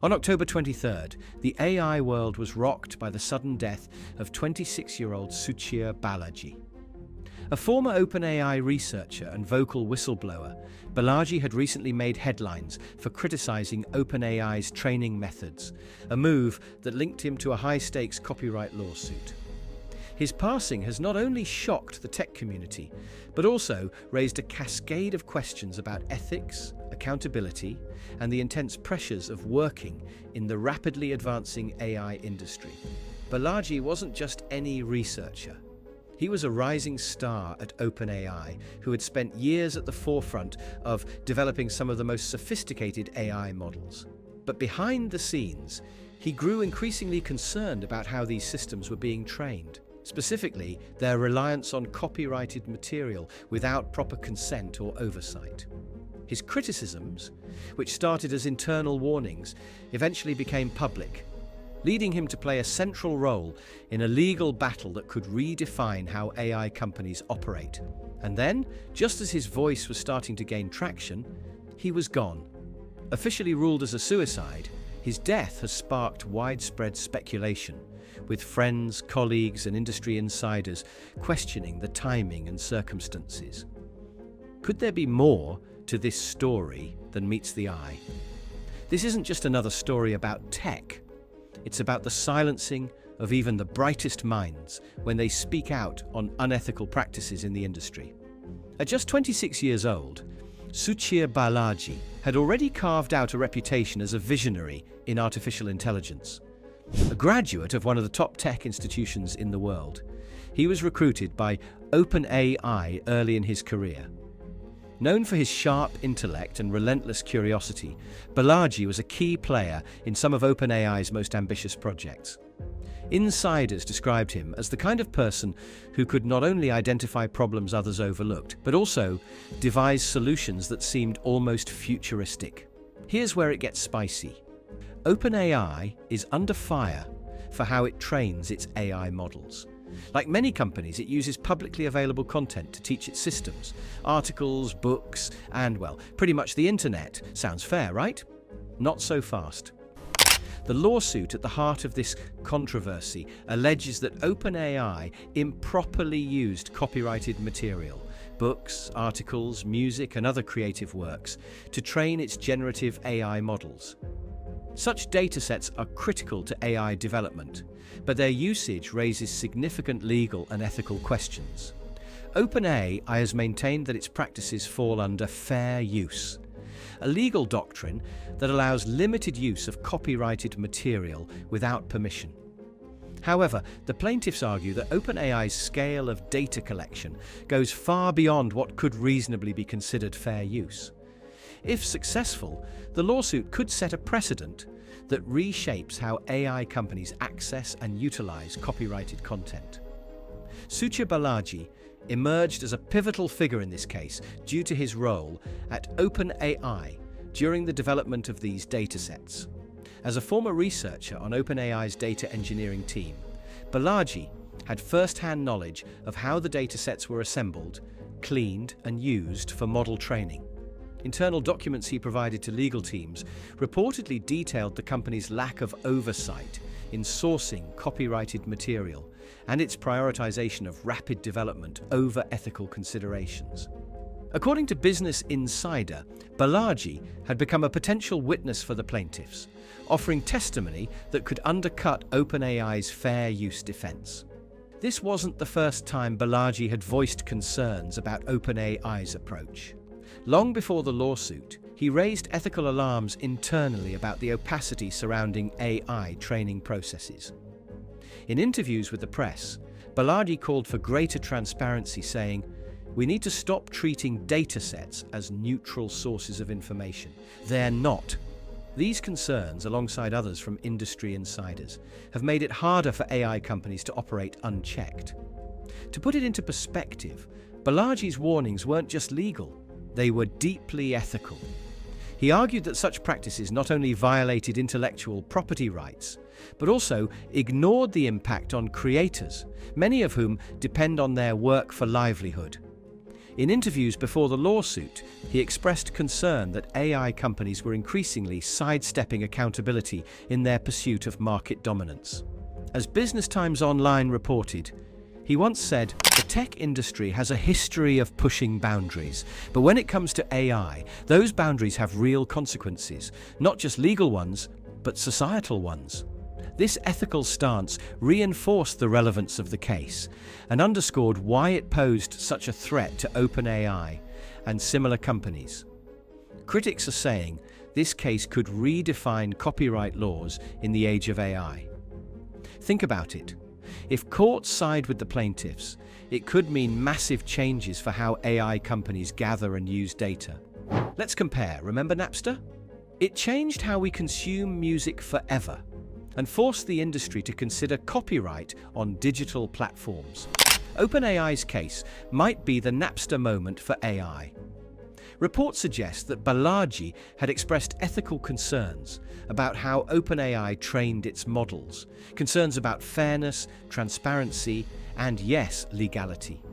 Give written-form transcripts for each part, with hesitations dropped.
On October 23rd, the AI world was rocked by the sudden death of 26-year-old Balaji. A former OpenAI researcher and vocal whistleblower, Balaji had recently made headlines for criticizing OpenAI's training methods, a move that linked him to a high-stakes copyright lawsuit. His passing has not only shocked the tech community, but also raised a cascade of questions about ethics, accountability, and the intense pressures of working in the rapidly advancing AI industry. Balaji wasn't just any researcher. He was a rising star at OpenAI who had spent years at the forefront of developing some of the most sophisticated AI models. But behind the scenes, he grew increasingly concerned about how these systems were being trained. Specifically, their reliance on copyrighted material without proper consent or oversight. His criticisms, which started as internal warnings, eventually became public, leading him to play a central role in a legal battle that could redefine how AI companies operate. And then, just as his voice was starting to gain traction, he was gone. Officially ruled as a suicide, his death has sparked widespread speculation, with friends, colleagues, and industry insiders questioning the timing and circumstances. Could there be more to this story than meets the eye? This isn't just another story about tech. It's about the silencing of even the brightest minds when they speak out on unethical practices in the industry. At just 26 years old, Balaji had already carved out a reputation as a visionary in artificial intelligence. A graduate of one of the top tech institutions in the world, he was recruited by OpenAI early in his career. Known for his sharp intellect and relentless curiosity, Balaji was a key player in some of OpenAI's most ambitious projects. Insiders described him as the kind of person who could not only identify problems others overlooked, but also devise solutions that seemed almost futuristic. Here's where it gets spicy. OpenAI is under fire for how it trains its AI models. Like many companies, it uses publicly available content to teach its systems. Articles, books, and, well, pretty much the internet. Sounds fair, right? Not so fast. The lawsuit at the heart of this controversy alleges that OpenAI improperly used copyrighted material, books, articles, music, and other creative works, to train its generative AI models. Such datasets are critical to AI development, but their usage raises significant legal and ethical questions. OpenAI has maintained that its practices fall under fair use, a legal doctrine that allows limited use of copyrighted material without permission. However, the plaintiffs argue that OpenAI's scale of data collection goes far beyond what could reasonably be considered fair use. If successful, the lawsuit could set a precedent that reshapes how AI companies access and utilize copyrighted content. Balaji emerged as a pivotal figure in this case due to his role at OpenAI during the development of these datasets. As a former researcher on OpenAI's data engineering team, Balaji had first-hand knowledge of how the datasets were assembled, cleaned, and used for model training. Internal documents he provided to legal teams reportedly detailed the company's lack of oversight in sourcing copyrighted material and its prioritization of rapid development over ethical considerations. According to Business Insider, Balaji had become a potential witness for the plaintiffs, offering testimony that could undercut OpenAI's fair use defense. This wasn't the first time Balaji had voiced concerns about OpenAI's approach. Long before the lawsuit, he raised ethical alarms internally about the opacity surrounding AI training processes. In interviews with the press, Balaji called for greater transparency, saying, "We need to stop treating datasets as neutral sources of information. They're not." These concerns, alongside others from industry insiders, have made it harder for AI companies to operate unchecked. To put it into perspective, Balaji's warnings weren't just legal. They were deeply ethical. He argued that such practices not only violated intellectual property rights, but also ignored the impact on creators, many of whom depend on their work for livelihood. In interviews before the lawsuit, he expressed concern that AI companies were increasingly sidestepping accountability in their pursuit of market dominance. As Business Times Online reported, he once said, "The tech industry has a history of pushing boundaries, but when it comes to AI, those boundaries have real consequences, not just legal ones, but societal ones." This ethical stance reinforced the relevance of the case and underscored why it posed such a threat to OpenAI and similar companies. Critics are saying this case could redefine copyright laws in the age of AI. Think about it. If courts side with the plaintiffs, it could mean massive changes for how AI companies gather and use data. Let's compare. Remember Napster? It changed how we consume music forever and forced the industry to consider copyright on digital platforms. OpenAI's case might be the Napster moment for AI. Reports suggest that Balaji had expressed ethical concerns about how OpenAI trained its models, concerns about fairness, transparency, and yes, legality.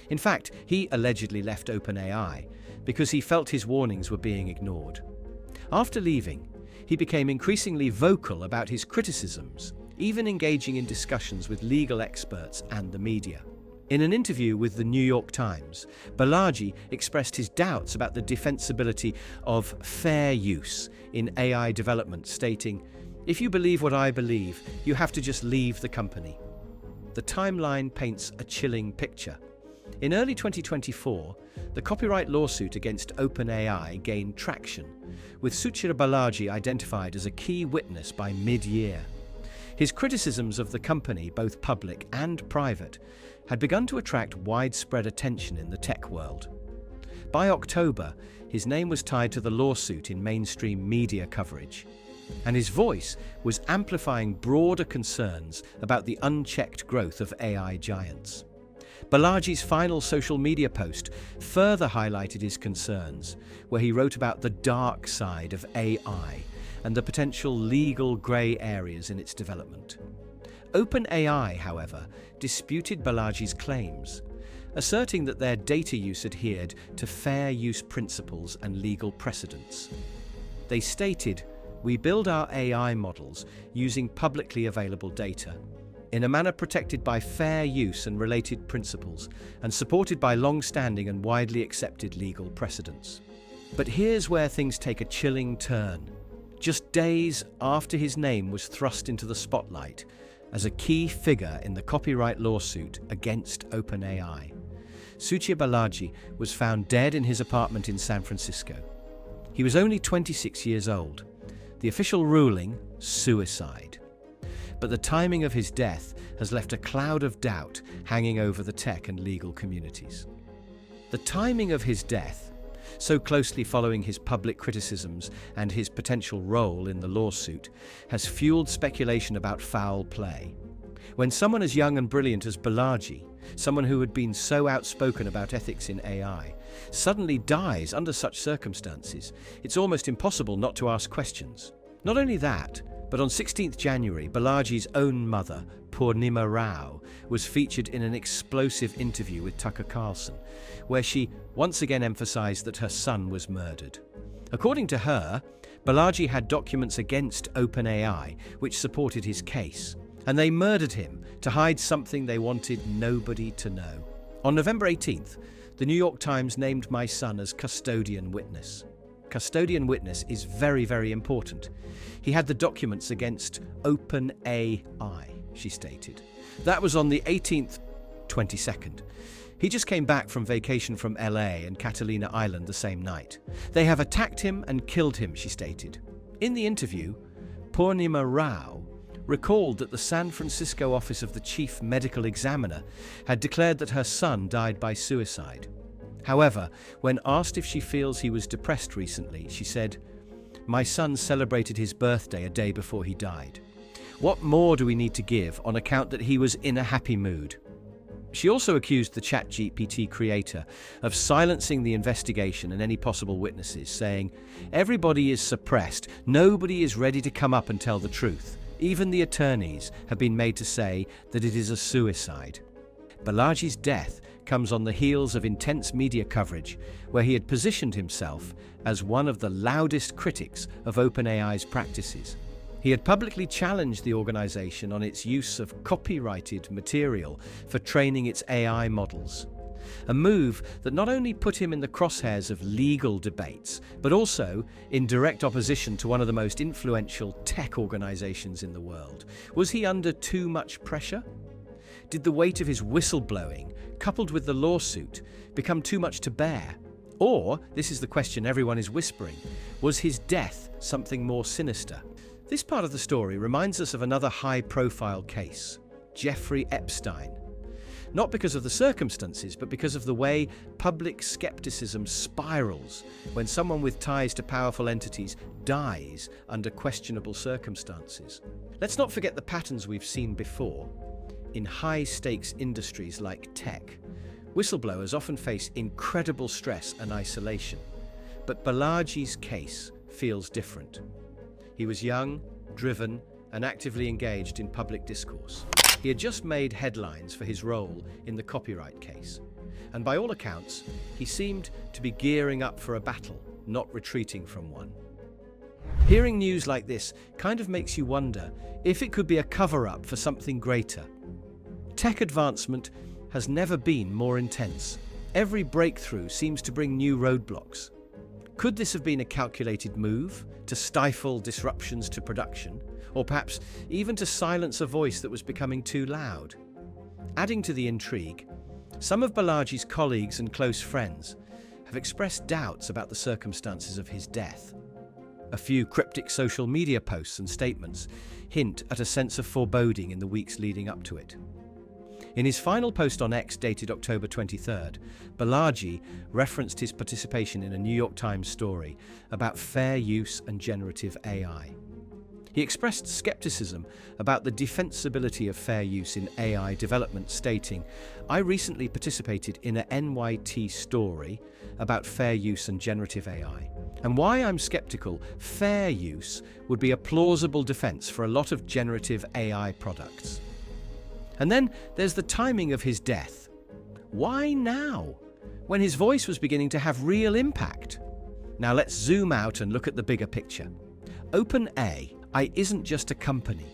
In fact, he allegedly left OpenAI because he felt his warnings were being ignored. After leaving, he became increasingly vocal about his criticisms, even engaging in discussions with legal experts and the media. In an interview with the New York Times, Balaji expressed his doubts about the defensibility of fair use in AI development, stating, "If you believe what I believe, you have to just leave the company." The timeline paints a chilling picture. In early 2024, the copyright lawsuit against OpenAI gained traction, with Suchira Balaji identified as a key witness by mid-year. His criticisms of the company, both public and private, had begun to attract widespread attention in the tech world. By October, his name was tied to the lawsuit in mainstream media coverage, and his voice was amplifying broader concerns about the unchecked growth of AI giants. Balaji's final social media post further highlighted his concerns, where he wrote about the dark side of AI and the potential legal grey areas in its development. OpenAI, however, disputed Balaji's claims, asserting that their data use adhered to fair use principles and legal precedents. They stated, "We build our AI models using publicly available data, in a manner protected by fair use and related principles, and supported by long-standing and widely accepted legal precedents." But here's where things take a chilling turn. Just days after his name was thrust into the spotlight as a key figure in the copyright lawsuit against OpenAI, Suchira Balaji was found dead in his apartment in San Francisco. He was only 26 years old. The official ruling, suicide. But the timing of his death has left a cloud of doubt hanging over the tech and legal communities. The timing of his death, so closely following his public criticisms and his potential role in the lawsuit, has fueled speculation about foul play. When someone as young and brilliant as Balaji, someone who had been so outspoken about ethics in AI, suddenly dies under such circumstances, it's almost impossible not to ask questions. Not only that, but on 16th January, Balaji's own mother, Purnima Rao, was featured in an explosive interview with Tucker Carlson, where she once again emphasized that her son was murdered. According to her, Balaji had documents against OpenAI which supported his case, and they murdered him to hide something they wanted nobody to know. On November 18th, the New York Times named my son as custodian witness. Custodian witness is very, very important. He had the documents against OpenAI, she stated. That was on the 18th, 22nd. He just came back from vacation from LA and Catalina Island the same night. They have attacked him and killed him, she stated. In the interview, Purnima Rao recalled that the San Francisco office of the chief medical examiner had declared that her son died by suicide. However, when asked if she feels he was depressed recently, she said, "My son celebrated his birthday a day before he died. What more do we need to give on account that he was in a happy mood?" She also accused the ChatGPT creator of silencing the investigation and any possible witnesses, saying, "Everybody is suppressed. Nobody is ready to come up and tell the truth. Even the attorneys have been made to say that it is a suicide." Balaji's death comes on the heels of intense media coverage where he had positioned himself as one of the loudest critics of OpenAI's practices. He had publicly challenged the organization on its use of copyrighted material for training its AI models. A move that not only put him in the crosshairs of legal debates, but also in direct opposition to one of the most influential tech organizations in the world. Was he under too much pressure? Did the weight of his whistleblowing, coupled with the lawsuit, become too much to bear? Or, this is the question everyone is whispering, was his death something more sinister? This part of the story reminds us of another high-profile case, Jeffrey Epstein. Not because of the circumstances, but because of the way public skepticism spirals when someone with ties to powerful entities dies under questionable circumstances. Let's not forget the patterns we've seen before. In high-stakes industries like tech, whistleblowers often face incredible stress and isolation. But Balaji's case feels different. He was young, driven, and actively engaged in public discourse. He had just made headlines for his role in the copyright case, and by all accounts, he seemed to be gearing up for a battle, not retreating from one. Hearing news like this kind of makes you wonder if it could be a cover-up for something greater. Tech advancement has never been more intense. Every breakthrough seems to bring new roadblocks. Could this have been a calculated move to stifle disruptions to production, or perhaps even to silence a voice that was becoming too loud? Adding to the intrigue, some of Balaji's colleagues and close friends have expressed doubts about the circumstances of his death. A few cryptic social media posts and statements hint at a sense of foreboding in the weeks leading up to it. In his final post on X dated October 23rd, Balaji referenced his participation in a New York Times story about fair use and generative AI. He expressed skepticism about the defensibility of fair use in AI development, stating, "I recently participated in a NYT story about fair use and generative AI. And why I'm skeptical, fair use would be a plausible defense for a lot of generative AI products." And then there's the timing of his death. Why now, when his voice was beginning to have real impact? Now let's zoom out and look at the bigger picture. OpenAI isn't just a company.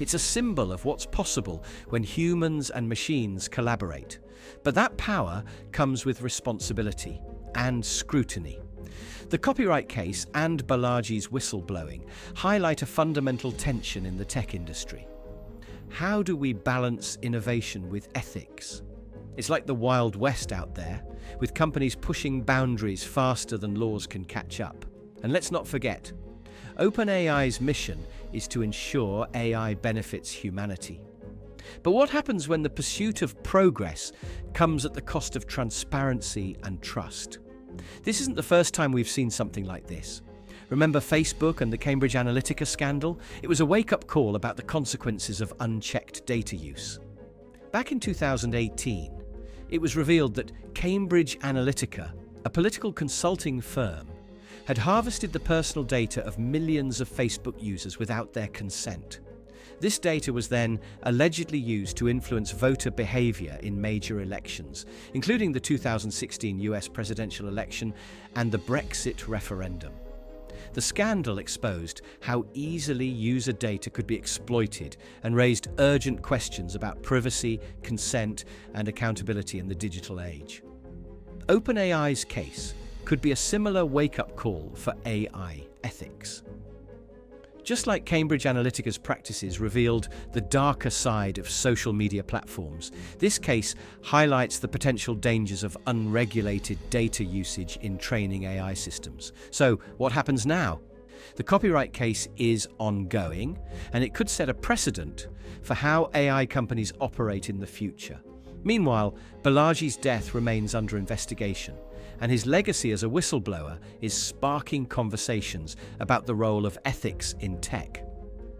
It's a symbol of what's possible when humans and machines collaborate. But that power comes with responsibility and scrutiny. The copyright case and Balaji's whistleblowing highlight a fundamental tension in the tech industry. How do we balance innovation with ethics? It's like the Wild West out there, with companies pushing boundaries faster than laws can catch up. And let's not forget, OpenAI's mission is to ensure AI benefits humanity. But what happens when the pursuit of progress comes at the cost of transparency and trust? This isn't the first time we've seen something like this. Remember Facebook and the Cambridge Analytica scandal? It was a wake-up call about the consequences of unchecked data use. Back in 2018, it was revealed that Cambridge Analytica, a political consulting firm, had harvested the personal data of millions of Facebook users without their consent. This data was then allegedly used to influence voter behavior in major elections, including the 2016 US presidential election and the Brexit referendum. The scandal exposed how easily user data could be exploited and raised urgent questions about privacy, consent, and accountability in the digital age. OpenAI's case could be a similar wake-up call for AI ethics. Just like Cambridge Analytica's practices revealed the darker side of social media platforms, this case highlights the potential dangers of unregulated data usage in training AI systems. So, what happens now? The copyright case is ongoing, and it could set a precedent for how AI companies operate in the future. Meanwhile, Balaji's death remains under investigation, and his legacy as a whistleblower is sparking conversations about the role of ethics in tech.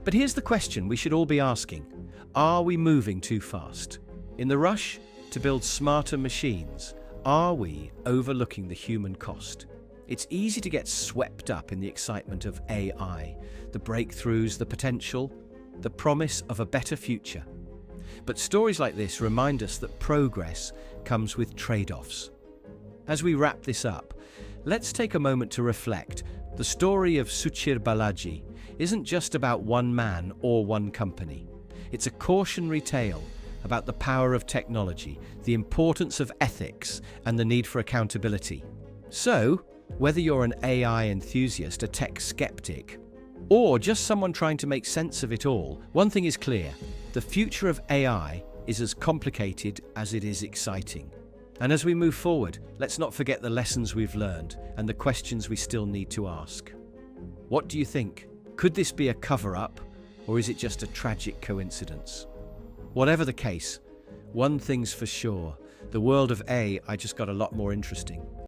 But here's the question we should all be asking. Are we moving too fast? In the rush to build smarter machines, are we overlooking the human cost? It's easy to get swept up in the excitement of AI, the breakthroughs, the potential, the promise of a better future. But stories like this remind us that progress comes with trade-offs. As we wrap this up, let's take a moment to reflect. The story of Balaji isn't just about one man or one company. It's a cautionary tale about the power of technology, the importance of ethics, and the need for accountability. So, whether you're an AI enthusiast, a tech skeptic, or just someone trying to make sense of it all, one thing is clear: the future of AI is as complicated as it is exciting. And as we move forward, let's not forget the lessons we've learned and the questions we still need to ask. What do you think? Could this be a cover-up, or is it just a tragic coincidence? Whatever the case, one thing's for sure: the world of AI just got a lot more interesting.